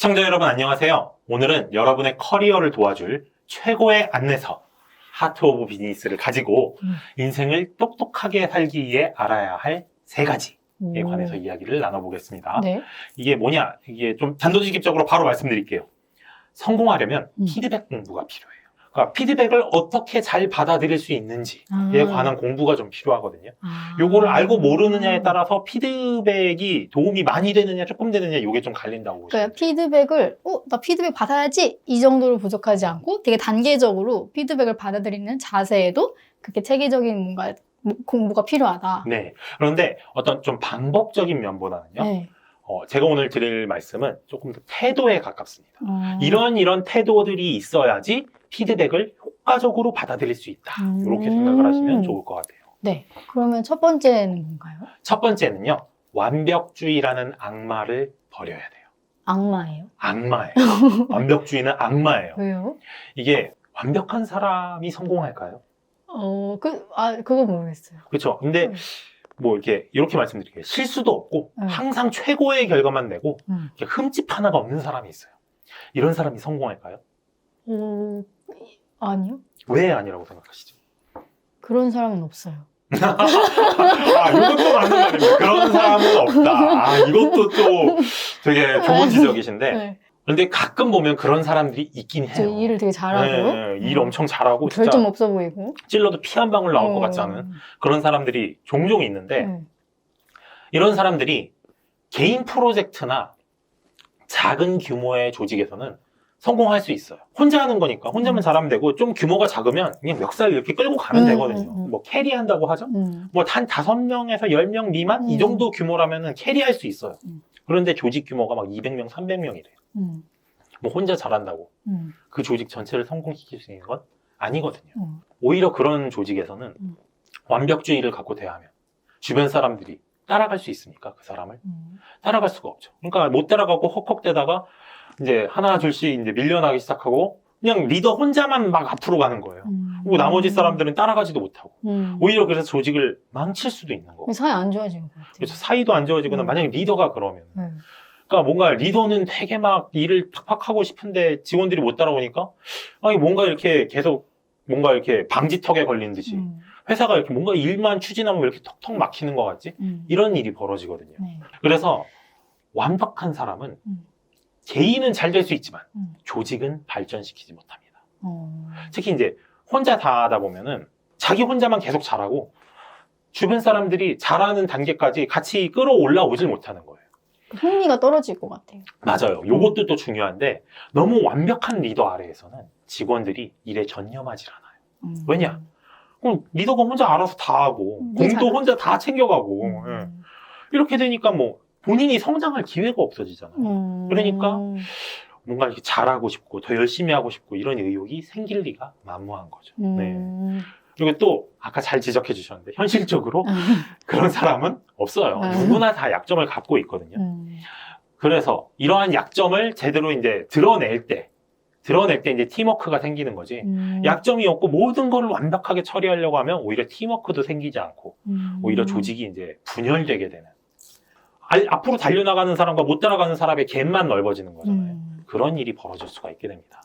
시청자 여러분 안녕하세요. 오늘은 여러분의 커리어를 도와줄 최고의 안내서 하트 오브 비즈니스를 가지고 인생을 똑똑하게 살기 위해 알아야 할 3가지에 관해서 이야기를 나눠보겠습니다. 네. 이게 뭐냐? 이게 좀 단도직입적으로 바로 말씀드릴게요. 성공하려면 피드백 공부가 필요해요. 그러니까 피드백을 어떻게 잘 받아들일 수 있는지에 관한 공부가 좀 필요하거든요. 요거를 알고 모르느냐에 따라서 피드백이 도움이 많이 되느냐 조금 되느냐 이게 좀 갈린다고 보시면 그러니까 피드백을 나 피드백 받아야지 이 정도로 부족하지 않고 되게 단계적으로 피드백을 받아들이는 자세에도 그렇게 체계적인 뭔가 공부가 필요하다. 네. 그런데 어떤 좀 방법적인 면보다는요. 네. 제가 오늘 드릴 말씀은 조금 더 태도에 가깝습니다. 이런 태도들이 있어야지 피드백을 효과적으로 받아들일 수 있다. 이렇게 생각을 하시면 좋을 것 같아요. 네. 그러면 첫 번째는 뭔가요? 첫 번째는요. 완벽주의라는 악마를 버려야 돼요. 악마예요? 악마예요. 완벽주의는 악마예요. 왜요? 이게 완벽한 사람이 성공할까요? 그거 모르겠어요. 그렇죠. 근데 뭐 이렇게 말씀드릴게요. 실수도 없고 항상 최고의 결과만 내고 이렇게 흠집 하나가 없는 사람이 있어요. 이런 사람이 성공할까요? 아니요. 왜 아니라고 생각하시죠? 그런 사람은 없어요. 이것도 맞는 말입니다. 그런 사람은 없다. 이것도 또 되게 좋은 지적이신데. 네. 근데 가끔 보면 그런 사람들이 있긴 해요. 일을 되게 잘하고. 네, 일 엄청 잘하고. 별점 진짜 없어 보이고. 찔러도 피 한 방울 나올 것 같지 않은 그런 사람들이 종종 있는데, 이런 사람들이 개인 프로젝트나 작은 규모의 조직에서는 성공할 수 있어요. 혼자 하는 거니까 혼자만 잘하면 되고, 좀 규모가 작으면 그냥 멱살 이렇게 끌고 가면 되거든요. 뭐 캐리한다고 하죠. 뭐 한 5명에서 10명 미만 이 정도 규모라면은 캐리할 수 있어요. 그런데 조직 규모가 막 200명, 300명이래요. 뭐 혼자 잘한다고 그 조직 전체를 성공시킬 수 있는 건 아니거든요. 오히려 그런 조직에서는 완벽주의를 갖고 대하면 주변 사람들이 따라갈 수 있습니까? 그 사람을? 따라갈 수가 없죠. 그러니까 못 따라가고 헉헉대다가 이제 하나 둘씩 이제 밀려나기 시작하고 그냥 리더 혼자만 막 앞으로 가는 거예요. 그리고 나머지 사람들은 따라가지도 못하고 오히려 그래서 조직을 망칠 수도 있는 거고. 사이 안 좋아지는 것 같아요. 그래서 사이도 안 좋아지거나 만약에 리더가 그러면 그러니까 뭔가 리더는 되게 막 일을 팍팍 하고 싶은데 직원들이 못 따라오니까 뭔가 이렇게 계속 뭔가 이렇게 방지턱에 걸린 듯이 회사가 이렇게 뭔가 일만 추진하면 왜 이렇게 턱턱 막히는 것 같지? 이런 일이 벌어지거든요. 그래서 완벽한 사람은 개인은 잘 될 수 있지만 조직은 발전시키지 못합니다. 특히 이제 혼자 다 하다 보면은 자기 혼자만 계속 잘하고 주변 사람들이 잘하는 단계까지 같이 끌어올라오질 못하는 거예요. 흥미가 떨어질 것 같아요. 맞아요. 요것도 또 중요한데 너무 완벽한 리더 아래에서는 직원들이 일에 전념하지 않아요. 왜냐? 그럼 리더가 혼자 알아서 다 하고 공도 혼자 다 챙겨가고 이렇게 되니까 뭐 본인이 성장할 기회가 없어지잖아요. 그러니까 뭔가 이렇게 잘하고 싶고 더 열심히 하고 싶고 이런 의욕이 생길 리가 만무한 거죠. 네. 그리고 또 아까 잘 지적해 주셨는데 현실적으로 그런 사람은 없어요. 누구나 다 약점을 갖고 있거든요. 그래서 이러한 약점을 제대로 이제 드러낼 때 이제 팀워크가 생기는 거지. 약점이 없고 모든 걸 완벽하게 처리하려고 하면 오히려 팀워크도 생기지 않고 오히려 조직이 이제 분열되게 되는. 앞으로 달려나가는 사람과 못 따라가는 사람의 갭만 넓어지는 거잖아요. 그런 일이 벌어질 수가 있게 됩니다.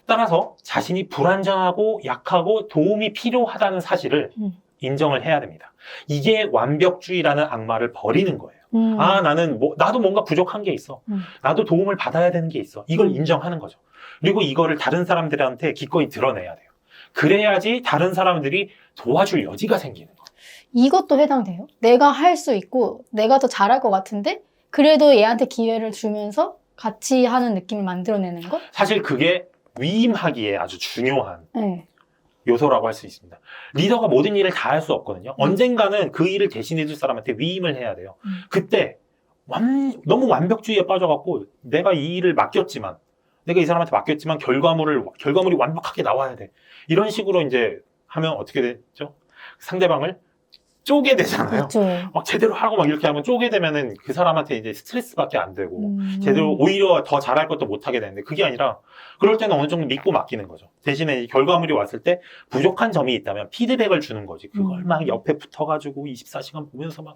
따라서 자신이 불완전하고 약하고 도움이 필요하다는 사실을 인정을 해야 됩니다. 이게 완벽주의라는 악마를 버리는 거예요. 나도 뭔가 부족한 게 있어. 나도 도움을 받아야 되는 게 있어. 이걸 인정하는 거죠. 그리고 이거를 다른 사람들한테 기꺼이 드러내야 돼요. 그래야지 다른 사람들이 도와줄 여지가 생기는 거예요. 이것도 해당돼요? 내가 할 수 있고 내가 더 잘할 것 같은데 그래도 얘한테 기회를 주면서 같이 하는 느낌을 만들어내는 것? 사실 그게 위임하기에 아주 중요한 요소라고 할 수 있습니다. 리더가 모든 일을 다 할 수 없거든요. 언젠가는 그 일을 대신해 줄 사람한테 위임을 해야 돼요. 그때 너무 완벽주의에 빠져갖고 내가 이 일을 맡겼지만 내가 이 사람한테 맡겼지만 결과물이 완벽하게 나와야 돼. 이런 식으로 이제 하면 어떻게 되죠? 상대방을 쪼개 되잖아요. 그렇죠. 막 제대로 하고 막 이렇게 하면 쪼개 되면은 그 사람한테 이제 스트레스밖에 안 되고 제대로 오히려 더 잘할 것도 못 하게 되는데 그게 아니라 그럴 때는 어느 정도 믿고 맡기는 거죠. 대신에 이 결과물이 왔을 때 부족한 점이 있다면 피드백을 주는 거지. 그걸 막 옆에 붙어가지고 24시간 보면서 막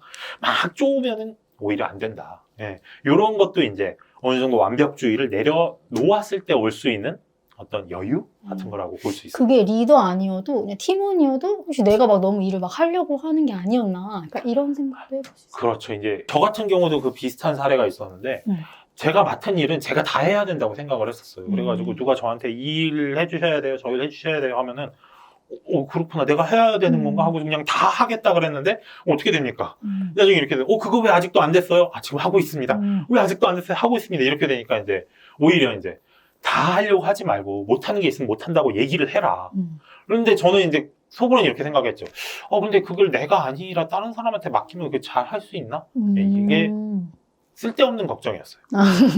쪼으면은 오히려 안 된다. 예. 요런 것도 이제 어느 정도 완벽주의를 내려놓았을 때 올 수 있는 어떤 여유 같은 거라고 볼 수 있어요. 그게 리더 아니어도 그냥 팀원이어도 혹시 내가 막 너무 일을 막 하려고 하는 게 아니었나? 그러니까 이런 생각도 해볼 수 있어요. 그렇죠. 이제 저 같은 경우도 그 비슷한 사례가 있었는데 제가 맡은 일은 제가 다 해야 된다고 생각을 했었어요. 그래가지고 누가 저한테 이 일을 해주셔야 돼요, 저 일 해주셔야 돼요 하면은 그렇구나, 내가 해야 되는 건가 하고 그냥 다 하겠다 그랬는데 어떻게 됩니까? 나중에 이렇게 돼. 그거 왜 아직도 안 됐어요? 지금 하고 있습니다. 왜 아직도 안 됐어요? 하고 있습니다. 이렇게 되니까 이제 오히려 이제 다 하려고 하지 말고 못하는 게 있으면 못한다고 얘기를 해라. 그런데 저는 이제 속으로는 이렇게 생각했죠. 근데 그걸 내가 아니라 다른 사람한테 맡기면 그게 잘 할 수 있나? 이게 쓸데없는 걱정이었어요.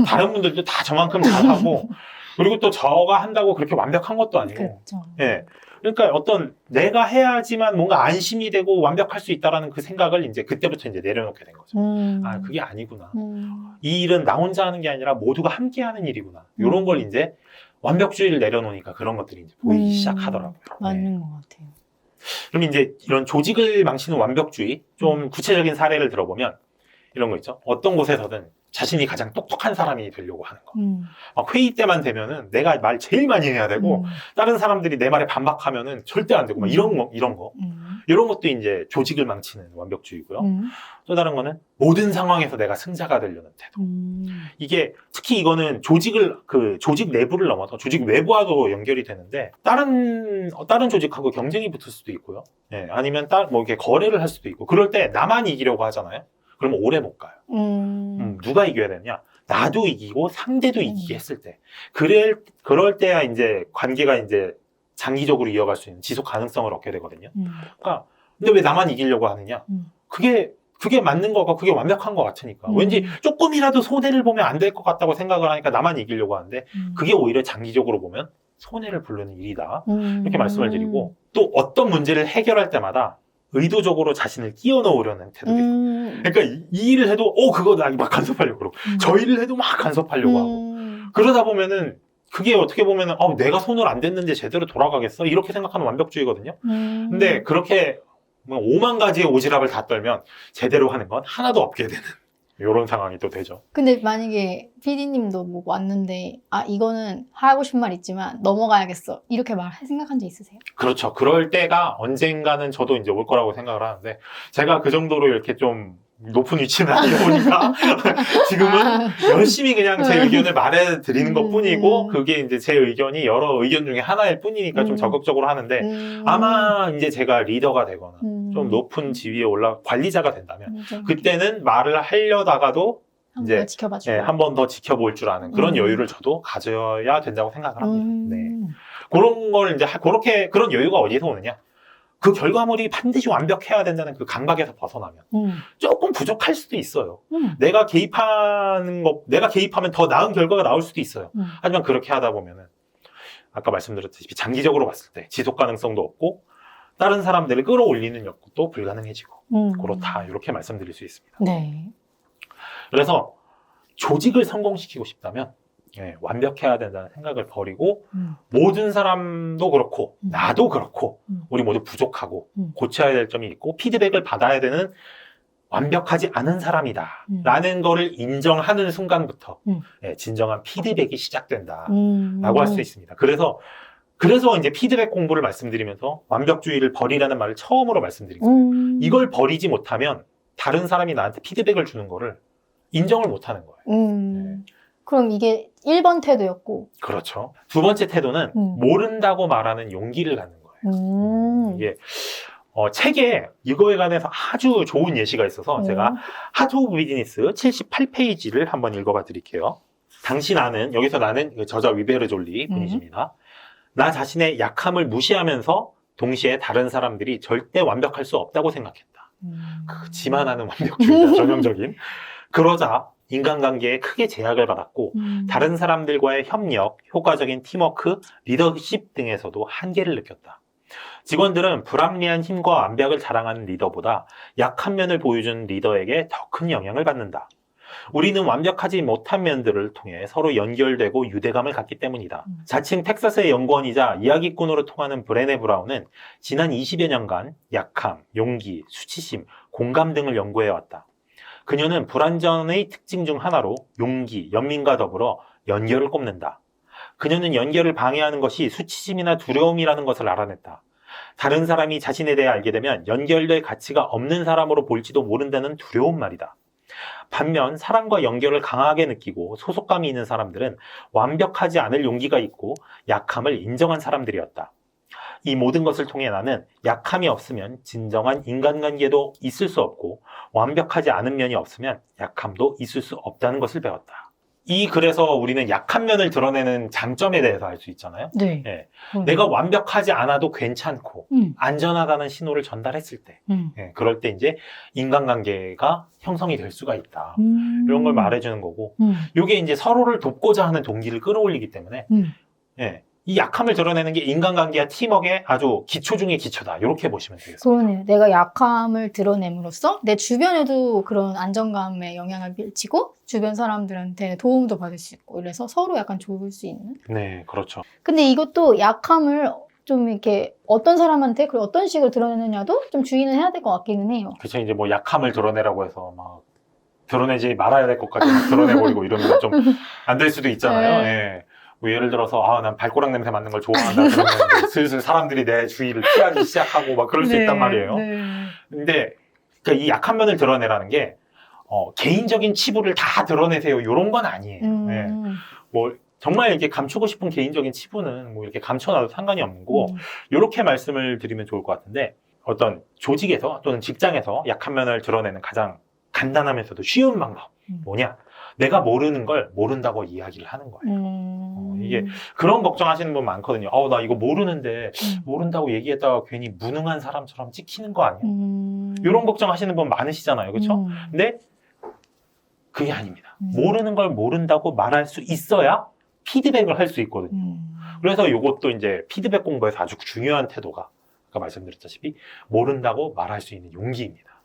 다른 분들도 다 저만큼 잘하고 그리고 또 저가 한다고 그렇게 완벽한 것도 아니고. 그렇죠. 예. 그러니까 어떤 내가 해야지만 뭔가 안심이 되고 완벽할 수 있다라는 그 생각을 이제 그때부터 이제 내려놓게 된 거죠. 그게 아니구나. 이 일은 나 혼자 하는 게 아니라 모두가 함께 하는 일이구나. 이런 걸 이제 완벽주의를 내려놓으니까 그런 것들이 이제 보이기 시작하더라고요. 맞는 것 같아요. 그럼 이제 이런 조직을 망치는 완벽주의, 좀 구체적인 사례를 들어보면 이런 거 있죠. 어떤 곳에서든 자신이 가장 똑똑한 사람이 되려고 하는 거. 막 회의 때만 되면은 내가 말 제일 많이 해야 되고 다른 사람들이 내 말에 반박하면은 절대 안 되고 막 이런 거 이런 것도 이제 조직을 망치는 완벽주의고요. 또 다른 거는 모든 상황에서 내가 승자가 되려는 태도. 이게 특히 이거는 조직 내부를 넘어서 조직 외부와도 연결이 되는데 다른 조직하고 경쟁이 붙을 수도 있고요. 아니면 뭐 이렇게 거래를 할 수도 있고 그럴 때 나만 이기려고 하잖아요. 그러면 오래 못 가요. 누가 이겨야 되냐? 나도 이기고 상대도 이기게 했을 때. 그럴 때야 이제 관계가 이제 장기적으로 이어갈 수 있는 지속 가능성을 얻게 되거든요. 그러니까, 근데 왜 나만 이기려고 하느냐? 그게 맞는 거가 그게 완벽한 것 같으니까. 왠지 조금이라도 손해를 보면 안 될 것 같다고 생각을 하니까 나만 이기려고 하는데 그게 오히려 장기적으로 보면 손해를 부르는 일이다. 이렇게 말씀을 드리고 또 어떤 문제를 해결할 때마다 의도적으로 자신을 끼워 넣으려는 태도가 있어요. 그러니까 이 일을 해도 그거 나 막 간섭하려고 그러고 저 일을 해도 막 간섭하려고 하고 그러다 보면은 그게 어떻게 보면은 내가 손을 안 댔는데 제대로 돌아가겠어? 이렇게 생각하는 완벽주의거든요. 근데 그렇게 뭐 5만 가지의 오지랖을 다 떨면 제대로 하는 건 하나도 없게 되는 이런 상황이 또 되죠. 근데 만약에 PD님도 뭐 왔는데 이거는 하고 싶은 말 있지만 넘어가야겠어 이렇게 생각한 적 있으세요? 그렇죠. 그럴 때가 언젠가는 저도 이제 올 거라고 생각을 하는데 제가 그 정도로 이렇게 좀 높은 위치는 아니다 보니까 지금은 열심히 그냥 제 의견을 말해드리는 것 뿐이고 그게 이제 제 의견이 여러 의견 중에 하나일 뿐이니까 좀 적극적으로 하는데 아마 이제 제가 리더가 되거나 좀 높은 지위에 관리자가 된다면 그때는 말을 하려다가도 이제 한 번 더 지켜볼 줄 아는 그런 여유를 저도 가져야 된다고 생각을 합니다. 네. 그런 걸 이제 그런 여유가 어디서 오느냐? 그 결과물이 반드시 완벽해야 된다는 그 강박에서 벗어나면 조금 부족할 수도 있어요. 내가 개입하면 더 나은 결과가 나올 수도 있어요. 하지만 그렇게 하다 보면은 아까 말씀드렸듯이 장기적으로 봤을 때 지속 가능성도 없고 다른 사람들을 끌어올리는 역도 불가능해지고 그렇다 이렇게 말씀드릴 수 있습니다. 네. 그래서 조직을 성공시키고 싶다면 완벽해야 된다는 생각을 버리고 모든 사람도 그렇고 나도 그렇고 우리 모두 부족하고 고쳐야 될 점이 있고 피드백을 받아야 되는 완벽하지 않은 사람이다 라는 거를 인정하는 순간부터 진정한 피드백이 시작된다 라고 할 수 있습니다. 그래서 이제 피드백 공부를 말씀드리면서 완벽주의를 버리라는 말을 처음으로 말씀드린 거예요. 이걸 버리지 못하면 다른 사람이 나한테 피드백을 주는 거를 인정을 못하는 거예요. 그럼 이게 1번 태도였고. 그렇죠. 두 번째 태도는 모른다고 말하는 용기를 갖는 거예요. 이게 책에 이거에 관해서 아주 좋은 예시가 있어서 제가 하트 오브 비즈니스 78페이지를 한번 읽어봐 드릴게요. 여기서 나는 저자 위베르 졸리 분이십니다. 나 자신의 약함을 무시하면서 동시에 다른 사람들이 절대 완벽할 수 없다고 생각했다. 지만하는 완벽주의자, 전형적인. 그러자 인간관계에 크게 제약을 받았고 다른 사람들과의 협력, 효과적인 팀워크, 리더십 등에서도 한계를 느꼈다. 직원들은 불합리한 힘과 완벽을 자랑하는 리더보다 약한 면을 보여주는 리더에게 더 큰 영향을 받는다. 우리는 완벽하지 못한 면들을 통해 서로 연결되고 유대감을 갖기 때문이다. 자칭 텍사스의 연구원이자 이야기꾼으로 통하는 브레네 브라운은 지난 20여 년간 약함, 용기, 수치심, 공감 등을 연구해왔다. 그녀는 불완전의 특징 중 하나로 용기, 연민과 더불어 연결을 꼽는다. 그녀는 연결을 방해하는 것이 수치심이나 두려움이라는 것을 알아냈다. 다른 사람이 자신에 대해 알게 되면 연결될 가치가 없는 사람으로 볼지도 모른다는 두려운 말이다. 반면 사랑과 연결을 강하게 느끼고 소속감이 있는 사람들은 완벽하지 않을 용기가 있고 약함을 인정한 사람들이었다. 이 모든 것을 통해 나는 약함이 없으면 진정한 인간관계도 있을 수 없고 완벽하지 않은 면이 없으면 약함도 있을 수 없다는 것을 배웠다. 그래서 우리는 약한 면을 드러내는 장점에 대해서 알 수 있잖아요. 네. 예. 내가 완벽하지 않아도 괜찮고 안전하다는 신호를 전달했을 때 예, 그럴 때 이제 인간관계가 형성이 될 수가 있다. 이런 걸 말해주는 거고 이게 이제 서로를 돕고자 하는 동기를 끌어올리기 때문에 예, 이 약함을 드러내는 게 인간관계와 팀워크의 아주 기초 중의 기초다. 이렇게 보시면 되겠습니다. 그러네요. 내가 약함을 드러냄으로써 내 주변에도 그런 안정감에 영향을 미치고 주변 사람들한테 도움도 받을 수 있고 이래서 서로 약간 좋을 수 있는. 네, 그렇죠. 근데 이것도 약함을 좀 이렇게 어떤 사람한테 그리고 어떤 식으로 드러내느냐도 좀 주의는 해야 될 것 같기는 해요. 그쵸. 이제 뭐 약함을 드러내라고 해서 막 드러내지 말아야 될 것까지 드러내버리고 이러면 좀 안 될 수도 있잖아요. 네. 예. 뭐 예를 들어서 난 발꼬락 냄새 맡는 걸 좋아한다 그러면 이제 슬슬 사람들이 내 주위를 피하기 시작하고 막 그럴 수 있단 말이에요. 네. 근데 그러니까 이 약한 면을 드러내라는 게 개인적인 치부를 다 드러내세요. 이런 건 아니에요. 예. 뭐 정말 이렇게 감추고 싶은 개인적인 치부는 뭐 이렇게 감춰놔도 상관이 없는 거고 이렇게 말씀을 드리면 좋을 것 같은데 어떤 조직에서 또는 직장에서 약한 면을 드러내는 가장 간단하면서도 쉬운 방법 뭐냐? 내가 모르는 걸 모른다고 이야기를 하는 거예요. 이게 그런 걱정하시는 분 많거든요. 나 이거 모르는데 모른다고 얘기했다가 괜히 무능한 사람처럼 찍히는 거 아니야? 이런 걱정하시는 분 많으시잖아요. 그렇죠? 근데 그게 아닙니다. 모르는 걸 모른다고 말할 수 있어야 피드백을 할 수 있거든요. 그래서 이것도 이제 피드백 공부에서 아주 중요한 태도가 아까 말씀드렸다시피 모른다고 말할 수 있는 용기입니다.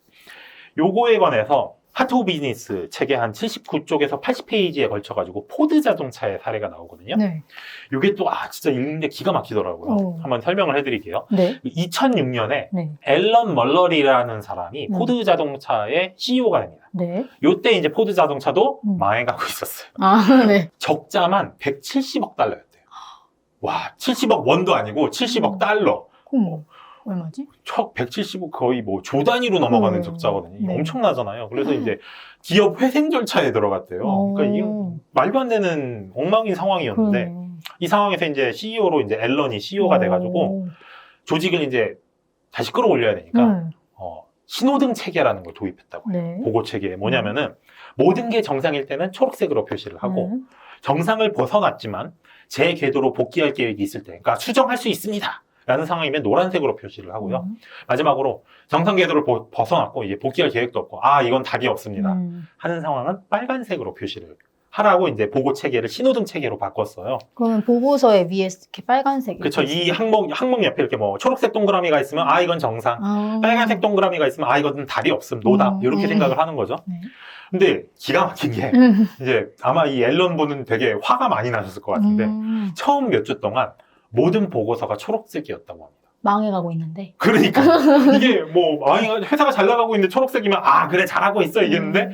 요거에 관해서 하트 오브 비즈니스 책의 한 79쪽에서 80페이지에 걸쳐가지고 포드 자동차의 사례가 나오거든요. 네. 요게 또 진짜 읽는데 기가 막히더라고요. 한번 설명을 해드릴게요. 네. 2006년에 네. 앨런 멀러리라는 사람이 포드 자동차의 CEO가 됩니다. 네. 요때 이제 포드 자동차도 망해가고 있었어요. 네. 적자만 170억 달러였대요. 와, 70억 원도 아니고 70억 달러. 어머, 얼마지? 170억 거의 뭐 조 단위로 넘어가는 적자거든요. 이게 네. 엄청나잖아요. 그래서 이제 기업 회생 절차에 들어갔대요. 그러니까 이게 말도 안 되는 엉망인 상황이었는데 이 상황에서 이제 CEO로 이제 앨런이 CEO가 돼가지고 조직을 이제 다시 끌어올려야 되니까 신호등 체계라는 걸 도입했다고 해요. 네. 보고 체계 뭐냐면은 모든 게 정상일 때는 초록색으로 표시를 하고 정상을 벗어났지만 제 궤도로 복귀할 계획이 있을 때, 그러니까 수정할 수 있습니다. 라는 상황이면 노란색으로 표시를 하고요. 마지막으로 정상 궤도를 벗어났고 이제 복귀할 계획도 없고 이건 답이 없습니다. 하는 상황은 빨간색으로 표시를 하라고 이제 보고 체계를 신호등 체계로 바꿨어요. 그러면 보고서에 위에 이렇게 빨간색이 그렇죠. 이 항목 옆에 이렇게 뭐 초록색 동그라미가 있으면 이건 정상, 빨간색 동그라미가 있으면 이건 답이 없음, 노답 이렇게 생각을 하는 거죠. 네. 근데 기가 막힌 게 이제 아마 이 앨런 분은 되게 화가 많이 나셨을 것 같은데 처음 몇 주 동안 모든 보고서가 초록색이었다고 합니다. 망해가고 있는데. 그러니까 이게 뭐 회사가 잘 나가고 있는데 초록색이면 그래 잘하고 있어 이겠는데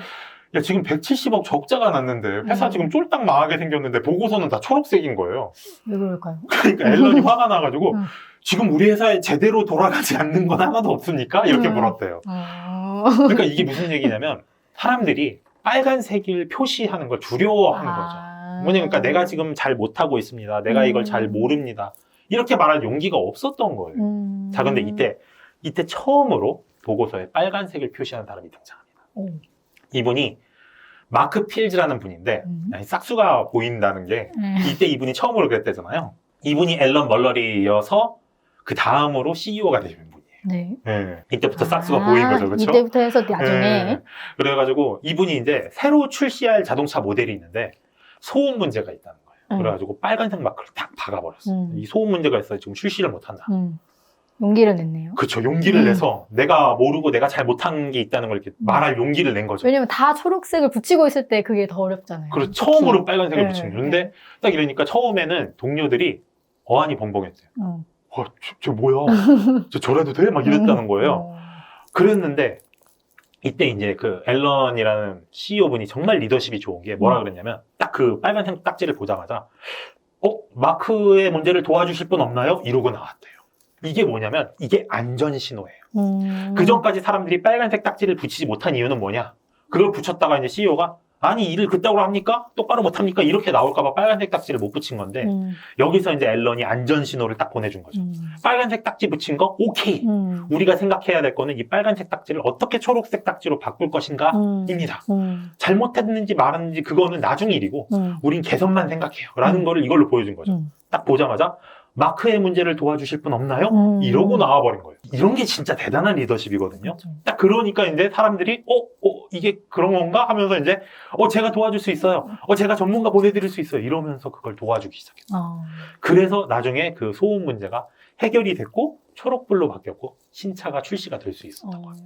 야 지금 170억 적자가 났는데 회사 지금 쫄딱 망하게 생겼는데 보고서는 다 초록색인 거예요. 왜 그럴까요? 그러니까 앨런이 화가 나가지고 지금 우리 회사에 제대로 돌아가지 않는 건 하나도 없습니까? 이렇게 물었대요. 그러니까 이게 무슨 얘기냐면 사람들이 빨간색을 표시하는 걸 두려워하는 거죠. 뭐냐니까 내가 지금 잘 못하고 있습니다. 내가 이걸 잘 모릅니다. 이렇게 말할 용기가 없었던 거예요. 자, 근데 이때 처음으로 보고서에 빨간색을 표시하는 사람이 등장합니다. 이분이 마크 필즈라는 분인데 싹수가 보인다는 게 이때 이분이 처음으로 그랬대잖아요. 이분이 앨런 멀러리여서 그 다음으로 CEO가 되신 분이에요. 네. 네. 이때부터 싹수가 보인 거죠, 그렇죠? 이때부터 해서 나중에. 네. 그래가지고 이분이 이제 새로 출시할 자동차 모델이 있는데 소음 문제가 있다는 거예요. 그래가지고 빨간색 마크를 딱 박아버렸어요. 이 소음 문제가 있어서 지금 출시를 못한다. 용기를 냈네요. 그렇죠. 용기를 내서 내가 모르고 내가 잘 못한 게 있다는 걸 이렇게 말할 용기를 낸 거죠. 왜냐면 다 초록색을 붙이고 있을 때 그게 더 어렵잖아요. 그래서 처음으로 빨간색을 붙인 거예요. 근데 딱 이러니까 처음에는 동료들이 어안이 벙벙했어요. 저 뭐야? 저래도 돼? 막 이랬다는 거예요. 그랬는데 이때 이제 그 앨런이라는 CEO 분이 정말 리더십이 좋은 게 뭐라 그랬냐면 딱 그 빨간색 딱지를 보자마자 마크의 문제를 도와주실 분 없나요? 이러고 나왔대요. 이게 뭐냐면 이게 안전 신호예요. 그 전까지 사람들이 빨간색 딱지를 붙이지 못한 이유는 뭐냐? 그걸 붙였다가 이제 CEO가 아니 일을 그따구로 합니까? 똑바로 못합니까? 이렇게 나올까봐 빨간색 딱지를 못 붙인 건데 여기서 이제 앨런이 안전 신호를 딱 보내준 거죠. 빨간색 딱지 붙인 거 오케이. 우리가 생각해야 될 거는 이 빨간색 딱지를 어떻게 초록색 딱지로 바꿀 것인가 입니다. 잘못했는지 말았는지 그거는 나중 일이고 우린 개선만 생각해요 라는 거를 이걸로 보여준 거죠. 딱 보자마자 마크의 문제를 도와주실 분 없나요? 이러고 나와버린 거예요. 이런 게 진짜 대단한 리더십이거든요. 딱 그러니까 이제 사람들이 이게 그런 건가 하면서 이제 제가 도와줄 수 있어요. 제가 전문가 보내드릴 수 있어요. 이러면서 그걸 도와주기 시작했어요. 그래서 나중에 그 소음 문제가 해결이 됐고 초록불로 바뀌었고 신차가 출시가 될 수 있었던 거예요.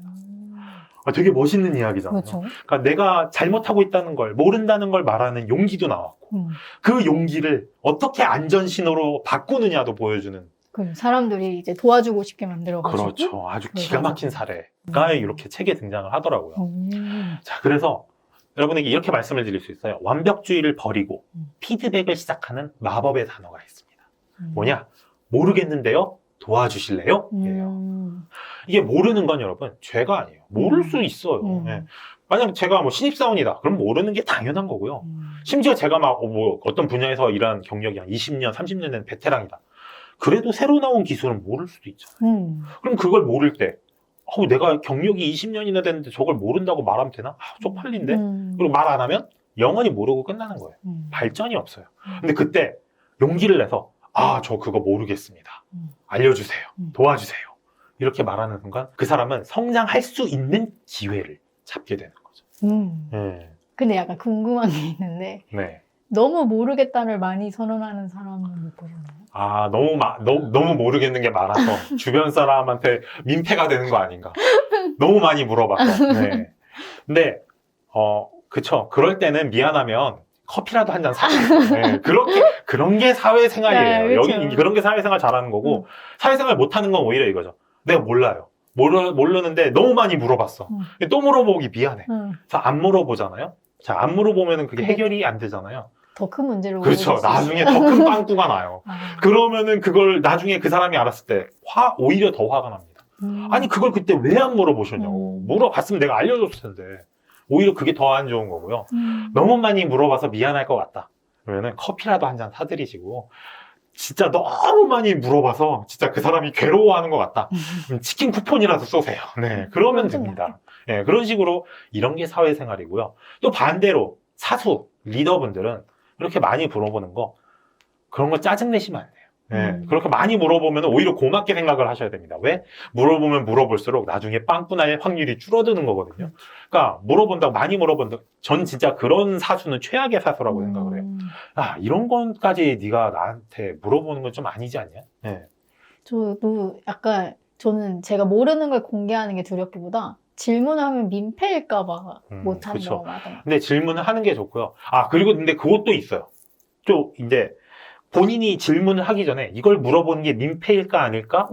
되게 멋있는 이야기잖아요. 그렇죠. 그러니까 내가 잘못하고 있다는 걸 모른다는 걸 말하는 용기도 나왔고 그 용기를 어떻게 안전 신호로 바꾸느냐도 보여주는 사람들이 이제 도와주고 싶게 만들어가지고 그렇죠. 아주 기가 막힌 사례가 이렇게 책에 등장을 하더라고요. 자, 그래서 여러분에게 이렇게 말씀을 드릴 수 있어요. 완벽주의를 버리고 피드백을 시작하는 마법의 단어가 있습니다. 뭐냐? 모르겠는데요? 도와주실래요? 이게 모르는 건 여러분 죄가 아니에요. 모를 수 있어요. 예. 만약 제가 뭐 신입사원이다. 그럼 모르는 게 당연한 거고요. 심지어 제가 막 어떤 분야에서 일한 경력이 한 20년, 30년 된 베테랑이다. 그래도 새로 나온 기술은 모를 수도 있잖아요. 그럼 그걸 모를 때 내가 경력이 20년이나 됐는데 저걸 모른다고 말하면 되나? 쪽팔린데? 그리고 말 안 하면 영원히 모르고 끝나는 거예요. 발전이 없어요. 근데 그때 용기를 내서 저 그거 모르겠습니다. 알려주세요. 도와주세요. 이렇게 말하는 순간 그 사람은 성장할 수 있는 기회를 잡게 되는 거죠. 근데 약간 궁금한 게 있는데 네. 너무 모르겠다를 많이 선언하는 사람은 못 보셨나요? 너무 모르겠는 게 많아서 주변 사람한테 민폐가 되는 거 아닌가. 너무 많이 물어봐서. 네. 근데, 그쵸. 그럴 때는 미안하면 커피라도 한 잔 사주세요. 네. 그런 게 사회생활이에요. 네, 그렇죠. 여기 그런 게 사회생활 잘하는 거고, 사회생활 못하는 건 오히려 이거죠. 내가 몰라요. 모르는데 너무 많이 물어봤어. 또 물어보기 미안해. 그래서 안 물어보잖아요. 자, 안 물어보면은 그게 해결이 안 되잖아요. 더 큰 문제로 그렇죠. 나중에 더 큰 빵꾸가 나요. 그러면은 그걸 나중에 그 사람이 알았을 때 오히려 더 화가 납니다. 아니 그걸 그때 왜 안 물어보셨냐고. 물어봤으면 내가 알려줬을 텐데. 오히려 그게 더 안 좋은 거고요. 너무 많이 물어봐서 미안할 것 같다. 그러면은 커피라도 한 잔 사드리시고 진짜 너무 많이 물어봐서 진짜 그 사람이 괴로워하는 것 같다. 치킨 쿠폰이라도 쏘세요. 네, 그러면 됩니다. 네, 그런 식으로 이런 게 사회생활이고요. 또 반대로 사수, 리더분들은 이렇게 많이 물어보는 거 그런 거 짜증내시면 안 돼요. 네, 그렇게 많이 물어보면 오히려 고맙게 생각을 하셔야 됩니다. 왜? 물어보면 물어볼수록 나중에 빵꾸 날 확률이 줄어드는 거거든요. 그러니까 많이 물어본다. 전 진짜 그런 사수는 최악의 사수라고 생각을 해요. 이런 건까지 네가 나한테 물어보는 건 좀 아니지 않냐? 네. 저도 약간 저는 제가 모르는 걸 공개하는 게 두렵기보다 질문을 하면 민폐일까봐 못한다고 하더라고요. 근데 질문을 하는 게 좋고요. 그리고 근데 그것도 있어요. 또 이제 본인이 질문을 하기 전에 이걸 물어보는 게 민폐일까 아닐까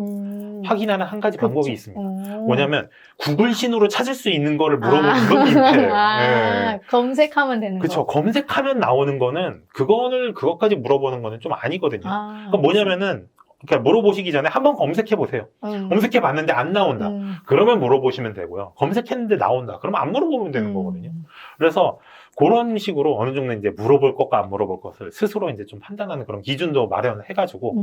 확인하는 한 가지 방법이 있습니다. 뭐냐면 구글 신호로 찾을 수 있는 거를 물어보는 건 민폐예요. 네. 검색하면 되는 거. 그렇죠. 검색하면 나오는 거는 그것까지 물어보는 거는 좀 아니거든요. 그러니까 뭐냐면은 그러니까 물어보시기 전에 한번 검색해 보세요. 검색해 봤는데 안 나온다. 그러면 물어보시면 되고요. 검색했는데 나온다. 그러면 안 물어보면 되는 거거든요. 그래서 그런 식으로 어느 정도 이제 물어볼 것과 안 물어볼 것을 스스로 이제 좀 판단하는 그런 기준도 마련해가지고.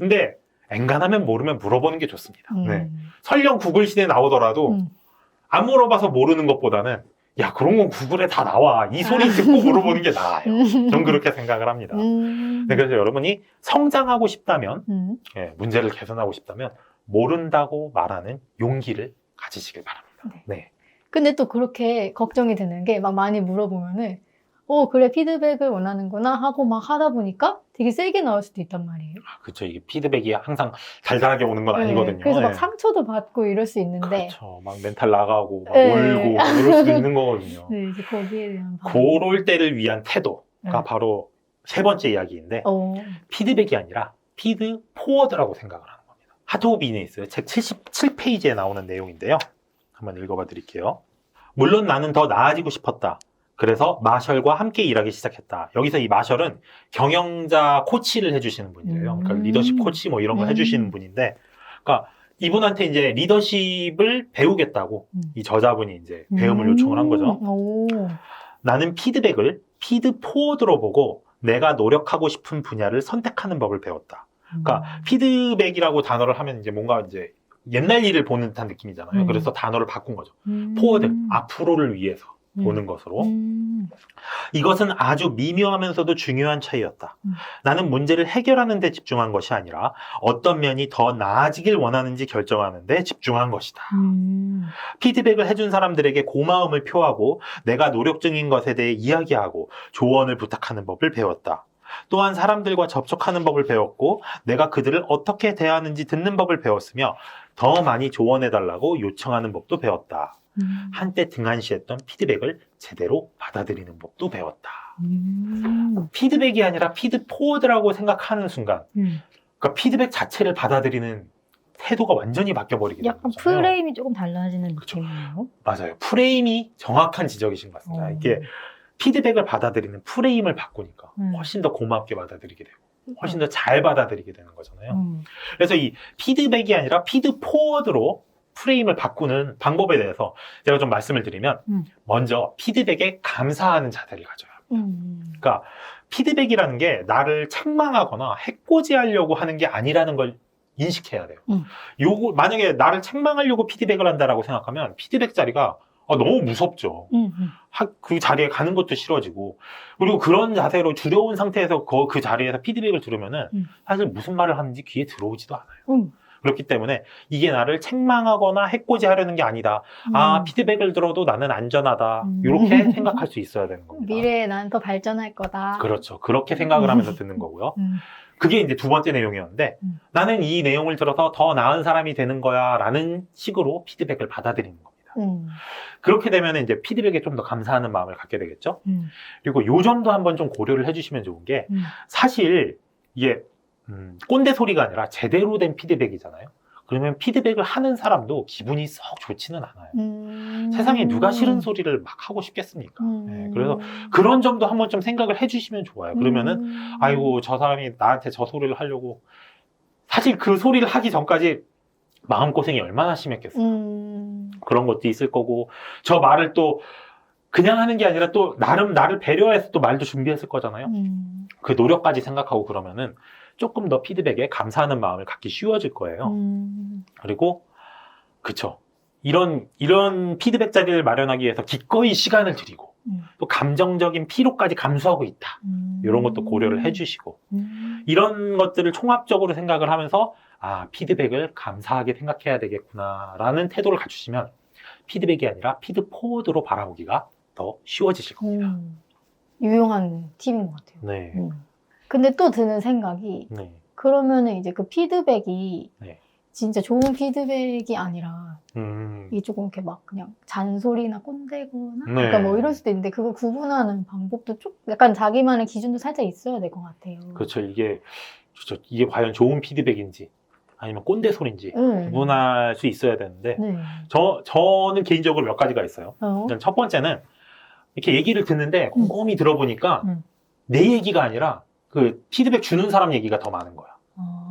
근데 엔간하면 모르면 물어보는 게 좋습니다. 네. 설령 구글 시대에 나오더라도 안 물어봐서 모르는 것보다는 야, 그런 건 구글에 다 나와. 이 소리 듣고 물어보는 게 나아요. 전 그렇게 생각을 합니다. 네, 그래서 여러분이 성장하고 싶다면, 문제를 개선하고 싶다면, 모른다고 말하는 용기를 가지시길 바랍니다. 네. 근데 또 그렇게 걱정이 되는 게 막 많이 물어보면은, 그래, 피드백을 원하는구나 하고 막 하다 보니까 되게 세게 나올 수도 있단 말이에요. 그렇죠. 이게 피드백이 항상 달달하게 오는 건 아니거든요. 그래서 막 상처도 받고 이럴 수 있는데. 그렇죠. 막 멘탈 나가고, 막 울고, 이럴 수도 있는 거거든요. 네, 이제 거기에 대한. 그럴 때를 위한 태도가 바로 세 번째 이야기인데, 피드백이 아니라 피드 포워드라고 생각을 하는 겁니다. 하트 오브 비즈니스 책 77페이지에 나오는 내용인데요. 한번 읽어봐 드릴게요. 물론 나는 더 나아지고 싶었다. 그래서 마셜과 함께 일하기 시작했다. 여기서 이 마셜은 경영자 코치를 해주시는 분이에요. 그러니까 리더십 코치 뭐 이런 거 해주시는 분인데, 그러니까 이분한테 이제 리더십을 배우겠다고 이 저자분이 이제 배움을 요청을 한 거죠. 오. 나는 피드백을 피드 포워드로 보고 내가 노력하고 싶은 분야를 선택하는 법을 배웠다. 그러니까 피드백이라고 단어를 하면 이제 뭔가 이제 옛날 일을 보는 듯한 느낌이잖아요. 그래서 단어를 바꾼 거죠. 포워드, 앞으로를 위해서 보는 것으로. 이것은 아주 미묘하면서도 중요한 차이였다. 나는 문제를 해결하는 데 집중한 것이 아니라 어떤 면이 더 나아지길 원하는지 결정하는 데 집중한 것이다. 피드백을 해준 사람들에게 고마움을 표하고 내가 노력 중인 것에 대해 이야기하고 조언을 부탁하는 법을 배웠다. 또한 사람들과 접촉하는 법을 배웠고 내가 그들을 어떻게 대하는지 듣는 법을 배웠으며 더 많이 조언해달라고 요청하는 법도 배웠다. 한때 등한시했던 피드백을 제대로 받아들이는 법도 배웠다. 피드백이 아니라 피드 포워드라고 생각하는 순간 그러니까 피드백 자체를 받아들이는 태도가 완전히 바뀌어버리게 되는 약간 거잖아요. 프레임이 조금 달라지는 그쵸. 느낌이에요. 맞아요. 프레임이 정확한 지적이신 것 같습니다. 이게 피드백을 받아들이는 프레임을 바꾸니까 훨씬 더 고맙게 받아들이게 되고 훨씬 더 잘 받아들이게 되는 거잖아요. 그래서 이 피드백이 아니라 피드 포워드로 프레임을 바꾸는 방법에 대해서 제가 좀 말씀을 드리면 먼저 피드백에 감사하는 자세를 가져야 합니다. 그러니까 피드백이라는 게 나를 책망하거나 해코지하려고 하는 게 아니라는 걸 인식해야 돼요. 요거 만약에 나를 책망하려고 피드백을 한다라고 생각하면 피드백 자리가 너무 무섭죠. 그 자리에 가는 것도 싫어지고 그리고 그런 자세로 두려운 상태에서 그 자리에서 피드백을 들으면은 사실 무슨 말을 하는지 귀에 들어오지도 않아요. 그렇기 때문에 이게 나를 책망하거나 해코지하려는 게 아니다. 아, 피드백을 들어도 나는 안전하다. 이렇게 생각할 수 있어야 되는 겁니다. 미래에 난 더 발전할 거다. 그렇죠. 그렇게 생각을 하면서 듣는 거고요. 그게 이제 두 번째 내용이었는데 나는 이 내용을 들어서 더 나은 사람이 되는 거야 라는 식으로 피드백을 받아들이는 겁니다. 그렇게 되면 이제 피드백에 좀 더 감사하는 마음을 갖게 되겠죠. 그리고 요 점도 한번 좀 고려를 해주시면 좋은 게 사실 이게 꼰대 소리가 아니라 제대로 된 피드백이잖아요. 그러면 피드백을 하는 사람도 기분이 썩 좋지는 않아요. 세상에 누가 싫은 소리를 막 하고 싶겠습니까? 네, 그래서 그런 점도 한번 좀 생각을 해주시면 좋아요. 그러면은 아이고 저 사람이 나한테 저 소리를 하려고 사실 그 소리를 하기 전까지 마음고생이 얼마나 심했겠어요. 그런 것도 있을 거고 저 말을 또 그냥 하는 게 아니라 또 나름 나를 배려해서 또 말도 준비했을 거잖아요. 그 노력까지 생각하고 그러면은 조금 더 피드백에 감사하는 마음을 갖기 쉬워질 거예요. 그리고 그쵸. 이런 피드백 자리를 마련하기 위해서 기꺼이 시간을 들이고 또 감정적인 피로까지 감수하고 있다. 이런 것도 고려를 해주시고 이런 것들을 총합적으로 생각을 하면서 아, 피드백을 감사하게 생각해야 되겠구나 라는 태도를 갖추시면 피드백이 아니라 피드 포워드로 바라보기가 더 쉬워지실 겁니다. 유용한 팁인 것 같아요. 네. 근데 또 드는 생각이 네. 그러면은 이제 그 피드백이 네. 진짜 좋은 피드백이 아니라 이게 조금 이렇게 막 그냥 잔소리나 꼰대거나 네. 그러니까 뭐 이럴 수도 있는데 그걸 구분하는 방법도 좀 약간 자기만의 기준도 살짝 있어야 될 것 같아요. 그렇죠. 이게 과연 좋은 피드백인지 아니면 꼰대 소리인지 구분할 수 있어야 되는데 네. 저는 개인적으로 몇 가지가 있어요. 어? 첫 번째는 이렇게 얘기를 듣는데 꼼꼼히 들어보니까 내 얘기가 아니라 그 피드백 주는 사람 얘기가 더 많은 거야.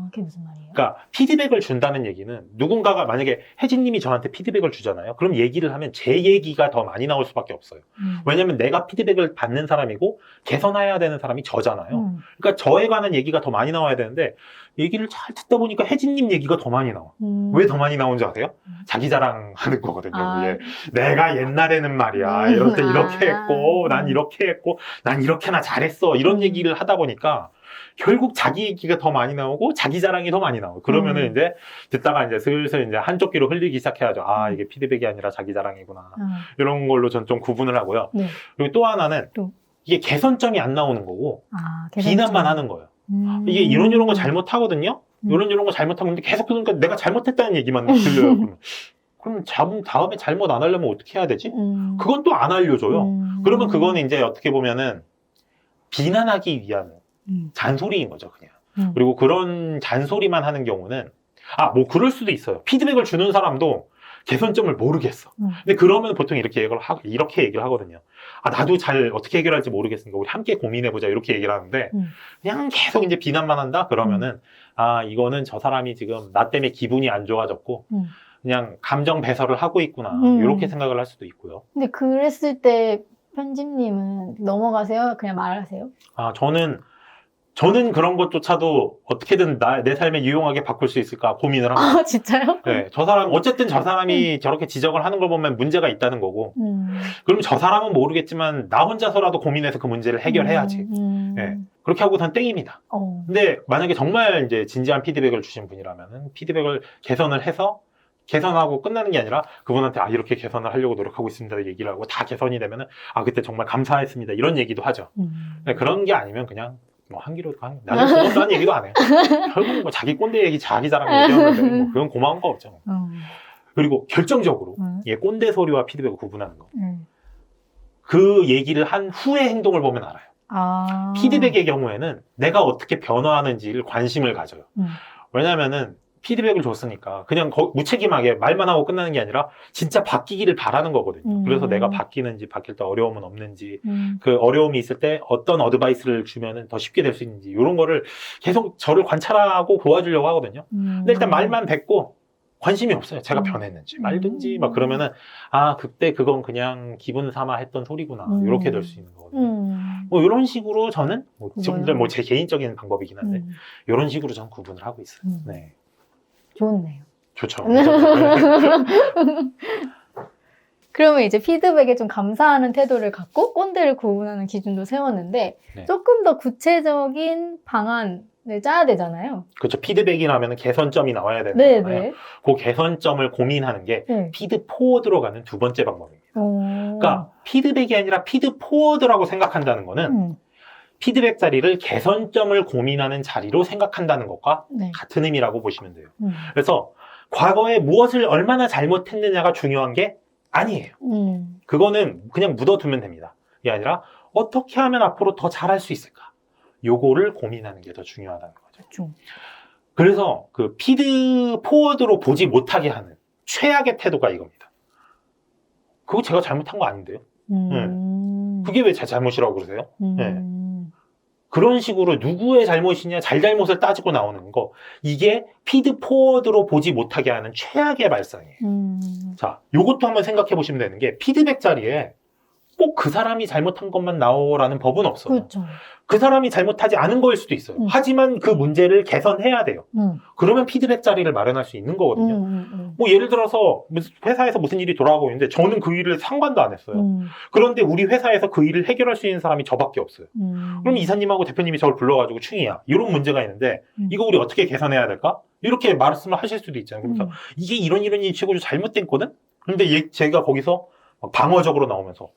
그게 무슨 말이에요? 그러니까 피드백을 준다는 얘기는 누군가가 만약에 혜진님이 저한테 피드백을 주잖아요. 그럼 얘기를 하면 제 얘기가 더 많이 나올 수밖에 없어요. 왜냐면 내가 피드백을 받는 사람이고 개선해야 되는 사람이 저잖아요. 그러니까 저에 관한 얘기가 더 많이 나와야 되는데 얘기를 잘 듣다 보니까 혜진님 얘기가 더 많이 나와. 왜 더 많이 나오는지 아세요? 자기 자랑하는 거거든요. 그게. 내가 옛날에는 말이야 이럴 때 이렇게 했고 난 이렇게 했고 난 이렇게나 잘했어 이런 얘기를 하다 보니까 결국 자기 얘기가 더 많이 나오고 자기 자랑이 더 많이 나오고 그러면은 이제 듣다가 이제 슬슬 이제 한쪽 귀로 흘리기 시작해야죠. 아 이게 피드백이 아니라 자기 자랑이구나. 이런 걸로 전 좀 구분을 하고요. 네. 그리고 또 하나는 또. 이게 개선점이 안 나오는 거고 개선점. 비난만 하는 거예요. 이게 이런 거 잘못하거든요. 이런 거 잘못하고 있는데 계속 그러니까 내가 잘못했다는 얘기만 들려요. 그럼 다음에 잘못 안 하려면 어떻게 해야 되지? 그건 또 안 알려줘요. 그러면 그거는 이제 어떻게 보면은 비난하기 위한 잔소리인 거죠, 그냥. 그리고 그런 잔소리만 하는 경우는 뭐 그럴 수도 있어요. 피드백을 주는 사람도 개선점을 모르겠어. 근데 그러면 보통 이렇게 얘기를 하거든요. 아, 나도 잘 어떻게 해결할지 모르겠으니까 우리 함께 고민해보자. 이렇게 얘기를 하는데, 그냥 계속 이제 비난만 한다? 그러면은, 아, 이거는 저 사람이 지금 나 때문에 기분이 안 좋아졌고, 그냥 감정 배설을 하고 있구나. 이렇게 생각을 할 수도 있고요. 근데 그랬을 때 편집님은 넘어가세요? 그냥 말하세요? 아, 저는 그런 것조차도 어떻게든 내 삶에 유용하게 바꿀 수 있을까 고민을 합니다. 아, 진짜요? 네, 어쨌든 저 사람이 저렇게 지적을 하는 걸 보면 문제가 있다는 거고, 음. 그럼 저 사람은 모르겠지만 나 혼자서라도 고민해서 그 문제를 해결해야지. 네, 그렇게 하고선 땡입니다. 근데 만약에 정말 이제 진지한 피드백을 주신 분이라면은 피드백을 개선을 해서 개선하고 끝나는 게 아니라 그분한테 아, 이렇게 개선을 하려고 노력하고 있습니다. 얘기를 하고 다 개선이 되면은 아, 그때 정말 감사했습니다. 이런 얘기도 하죠. 네, 그런 게 아니면 그냥 뭐 나중에 그것도 한 얘기도 안 해요. 결국 뭐 자기 꼰대 얘기, 자기 자랑 얘기하면 돼. 뭐 그건 고마운 거 없죠. 그리고 결정적으로 이 꼰대 소리와 피드백을 구분하는 거. 그 얘기를 한 후의 행동을 보면 알아요. 아. 피드백의 경우에는 내가 어떻게 변화하는지를 관심을 가져요. 왜냐면은 피드백을 줬으니까 그냥 무책임하게 말만 하고 끝나는 게 아니라 진짜 바뀌기를 바라는 거거든요. 그래서 내가 바뀌는지 바뀔 때 어려움은 없는지 그 어려움이 있을 때 어떤 어드바이스를 주면은 더 쉽게 될 수 있는지 이런 거를 계속 저를 관찰하고 도와주려고 하거든요. 근데 일단 말만 뱉고 관심이 없어요. 제가 변했는지 말든지 막 그러면은 아, 그때 그건 그냥 기분 삼아 했던 소리구나 이렇게 될 수 있는 거거든요. 뭐 이런 식으로 저는 뭐 제 개인적인 방법이긴 한데 이런 식으로 저는 구분을 하고 있어요. 네. 좋네요. 좋죠. 그러면 이제 피드백에 좀 감사하는 태도를 갖고 꼰대를 구분하는 기준도 세웠는데 네. 조금 더 구체적인 방안을 짜야 되잖아요. 그렇죠. 피드백이라면 개선점이 나와야 되는 거잖아요. 네네. 그 개선점을 고민하는 게 피드 포워드로 가는 두 번째 방법입니다. 그러니까 피드백이 아니라 피드 포워드라고 생각한다는 거는 피드백 자리를 개선점을 고민하는 자리로 생각한다는 것과 같은 의미라고 보시면 돼요. 그래서 과거에 무엇을 얼마나 잘못했느냐가 중요한 게 아니에요. 그거는 그냥 묻어두면 됩니다. 이게 아니라 어떻게 하면 앞으로 더 잘할 수 있을까? 요거를 고민하는 게 더 중요하다는 거죠. 그렇죠. 그래서 그 피드 포워드로 보지 못하게 하는 최악의 태도가 이겁니다. 그거 제가 잘못한 거 아닌데요? 그게 왜 제 잘못이라고 그러세요? 네. 그런 식으로 누구의 잘못이냐, 잘잘못을 따지고 나오는 거, 이게 피드 포워드로 보지 못하게 하는 최악의 발상이에요. 자, 요것도 한번 생각해 보시면 되는 게 피드백 자리에 꼭 그 사람이 잘못한 것만 나오라는 법은 없어요. 그렇죠. 그 사람이 잘못하지 않은 거일 수도 있어요. 하지만 그 문제를 개선해야 돼요. 그러면 피드백 자리를 마련할 수 있는 거거든요. 뭐 예를 들어서 회사에서 무슨 일이 돌아가고 있는데 저는 그 일을 상관도 안 했어요. 그런데 우리 회사에서 그 일을 해결할 수 있는 사람이 저밖에 없어요. 그럼 이사님하고 대표님이 저를 불러가지고 충이야, 이런 문제가 있는데 이거 우리 어떻게 개선해야 될까? 이렇게 말씀을 하실 수도 있잖아요. 그래서 이게 이런 일이 최고 잘못됐거든? 근데 제가 거기서 막 방어적으로 나오면서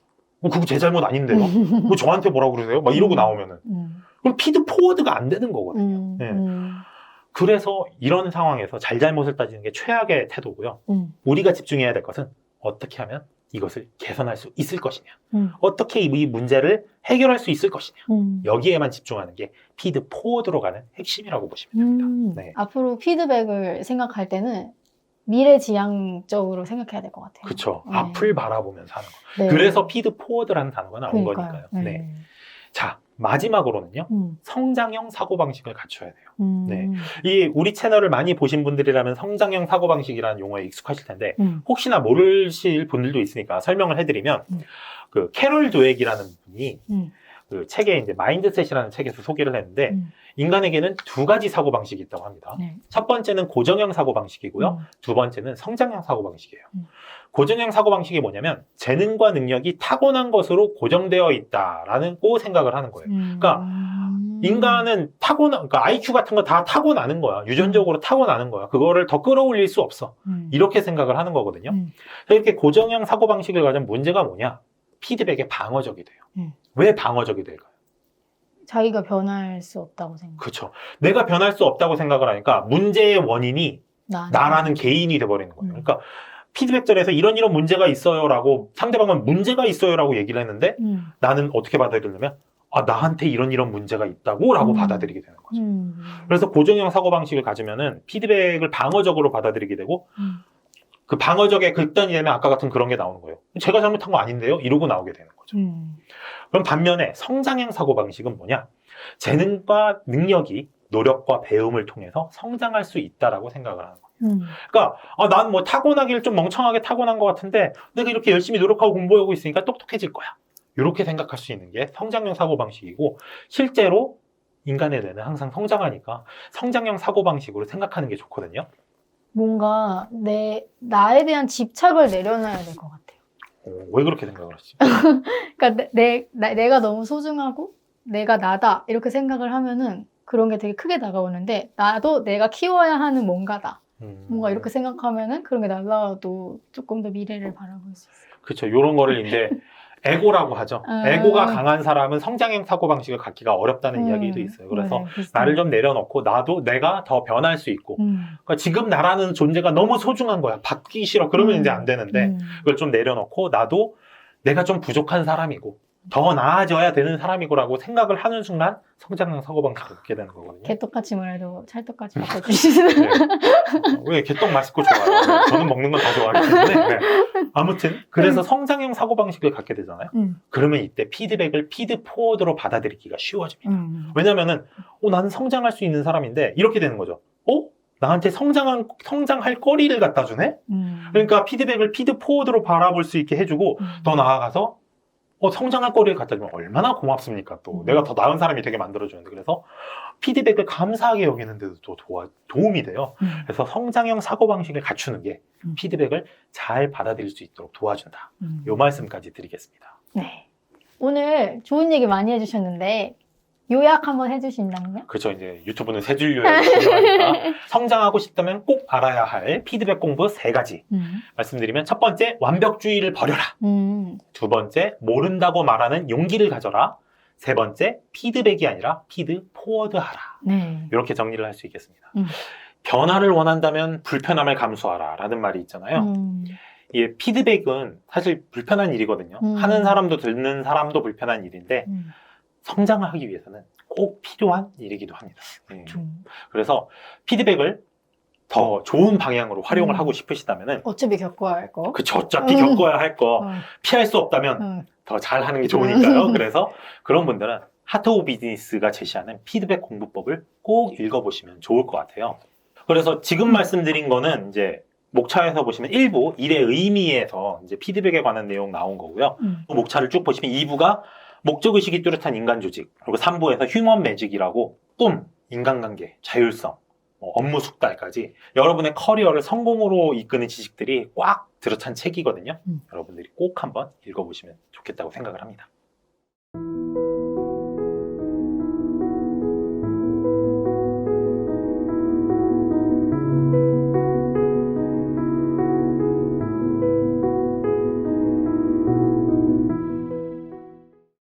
그거 제 잘못 아닌데요? 뭐 저한테 뭐라고 그러세요? 막 이러고 나오면은. 그럼 피드 포워드가 안 되는 거거든요. 네. 그래서 이런 상황에서 잘잘못을 따지는 게 최악의 태도고요. 우리가 집중해야 될 것은 어떻게 하면 이것을 개선할 수 있을 것이냐. 어떻게 이 문제를 해결할 수 있을 것이냐. 여기에만 집중하는 게 피드 포워드로 가는 핵심이라고 보시면 됩니다. 네. 앞으로 피드백을 생각할 때는 미래지향적으로 생각해야 될 것 같아요. 그렇죠. 앞을 바라보면서 하는 거. 네. 그래서 피드 포워드라는 단어가 나온 그러니까요. 거니까요. 네. 자, 마지막으로는요. 성장형 사고방식을 갖춰야 돼요. 네. 이 우리 채널을 많이 보신 분들이라면 성장형 사고방식이라는 용어에 익숙하실 텐데 혹시나 모르실 분들도 있으니까 설명을 해드리면 그 캐롤 드웨기라는 분이 그 책에 이제 마인드셋이라는 책에서 소개를 했는데 인간에게는 두 가지 사고방식이 있다고 합니다. 첫 번째는 고정형 사고방식이고요. 두 번째는 성장형 사고방식이에요. 고정형 사고방식이 뭐냐면 재능과 능력이 타고난 것으로 고정되어 있다라는 생각을 하는 거예요. 그러니까 인간은 그러니까 IQ 같은 거 다 타고나는 거야. 유전적으로 타고나는 거야. 그거를 더 끌어올릴 수 없어. 이렇게 생각을 하는 거거든요. 이렇게 고정형 사고방식을 가진 문제가 뭐냐? 피드백에 방어적이 돼요. 왜 방어적이 될까요? 자기가 변할 수 없다고 생각. 그렇죠. 내가 변할 수 없다고 생각을 하니까 문제의 원인이 나라는 개인이 돼버리는 거예요. 그러니까 피드백전에서 이런 문제가 있어요라고 상대방은 문제가 있어요라고 얘기를 했는데 나는 어떻게 받아들이냐면 아, 나한테 이런 문제가 있다고라고 받아들이게 되는 거죠. 그래서 고정형 사고방식을 가지면은 피드백을 방어적으로 받아들이게 되고 그 방어적의 극단이 되면 아까 같은 그런 게 나오는 거예요. 제가 잘못한 거 아닌데요? 이러고 나오게 되는 거죠. 그럼 반면에 성장형 사고방식은 뭐냐? 재능과 능력이 노력과 배움을 통해서 성장할 수 있다라고 생각을 하는 거예요. 그러니까 난 뭐 타고나길 좀 멍청하게 타고난 것 같은데 내가 이렇게 열심히 노력하고 공부하고 있으니까 똑똑해질 거야. 이렇게 생각할 수 있는 게 성장형 사고방식이고, 실제로 인간의 뇌는 항상 성장하니까 성장형 사고방식으로 생각하는 게 좋거든요. 뭔가 나에 대한 집착을 내려놔야 될 것 같아요. 왜 그렇게 생각을 하시지? 그러니까 내가 너무 소중하고 내가 나다 이렇게 생각을 하면은 그런 게 되게 크게 다가오는데, 나도 내가 키워야 하는 뭔가다. 뭔가 이렇게 생각하면은 그런 게 날라와도 조금 더 미래를 바라볼 수 있어요. 그렇죠. 이런 거를 이제 에고라고 하죠. 에고가 강한 사람은 성장형 사고방식을 갖기가 어렵다는 이야기도 있어요. 그래서 나를 좀 내려놓고 나도 내가 더 변할 수 있고, 그러니까 지금 나라는 존재가 너무 소중한 거야. 바뀌기 싫어. 그러면 이제 안 되는데, 그걸 좀 내려놓고 나도 내가 좀 부족한 사람이고 더 나아져야 되는 사람이고라고 생각을 하는 순간 성장형 사고방식을 갖게 되는 거거든요. 개떡같이 말해도 찰떡같이 바꿔주시는. 네. 왜 개떡 맛있고 좋아요. 네. 저는 먹는 건 다 좋아하기 때문에. 네. 아무튼 그래서 성장형 사고방식을 갖게 되잖아요. 그러면 이때 피드백을 피드포워드로 받아들이기가 쉬워집니다. 왜냐면은 나는 성장할 수 있는 사람인데 이렇게 되는 거죠. 나한테 성장할 거리를 갖다 주네? 그러니까 피드백을 피드포워드로 바라볼 수 있게 해주고, 더 나아가서 성장할 거리를 갖다 주면 얼마나 고맙습니까? 또 내가 더 나은 사람이 되게 만들어주는데, 그래서 피드백을 감사하게 여기는데도 또 도움이 돼요. 그래서 성장형 사고방식을 갖추는 게 피드백을 잘 받아들일 수 있도록 도와준다. 이 말씀까지 드리겠습니다. 네. 오늘 좋은 얘기 많이 해주셨는데 요약 한번 해주신다면요? 그렇죠. 이제 유튜브는 세 줄 요약이 중요하니까 성장하고 싶다면 꼭 알아야 할 피드백 공부 3가지 말씀드리면, 첫 번째, 완벽주의를 버려라. 두 번째, 모른다고 말하는 용기를 가져라. 세 번째, 피드백이 아니라 피드포워드하라. 네. 이렇게 정리를 할 수 있겠습니다. 변화를 원한다면 불편함을 감수하라 라는 말이 있잖아요. 이 피드백은 사실 불편한 일이거든요. 하는 사람도 듣는 사람도 불편한 일인데 성장을 하기 위해서는 꼭 필요한 일이기도 합니다. 그래서 피드백을 더 좋은 방향으로 활용을 하고 싶으시다면은, 어차피 겪어야 할 거. 그쵸, 어차피 겪어야 할 거, 피할 수 없다면 더 잘하는 게 좋으니까요. 그래서 그런 분들은 하트 오브 비즈니스가 제시하는 피드백 공부법을 꼭 읽어보시면 좋을 것 같아요. 그래서 지금 말씀드린 거는 이제 목차에서 보시면 1부, 일의 의미에서 이제 피드백에 관한 내용 나온 거고요. 목차를 쭉 보시면 2부가 목적의식이 뚜렷한 인간 조직, 그리고 3부에서 휴먼 매직이라고 꿈, 인간관계, 자율성, 업무 숙달까지 여러분의 커리어를 성공으로 이끄는 지식들이 꽉 들어찬 책이거든요. 여러분들이 꼭 한번 읽어보시면 좋겠다고 생각을 합니다.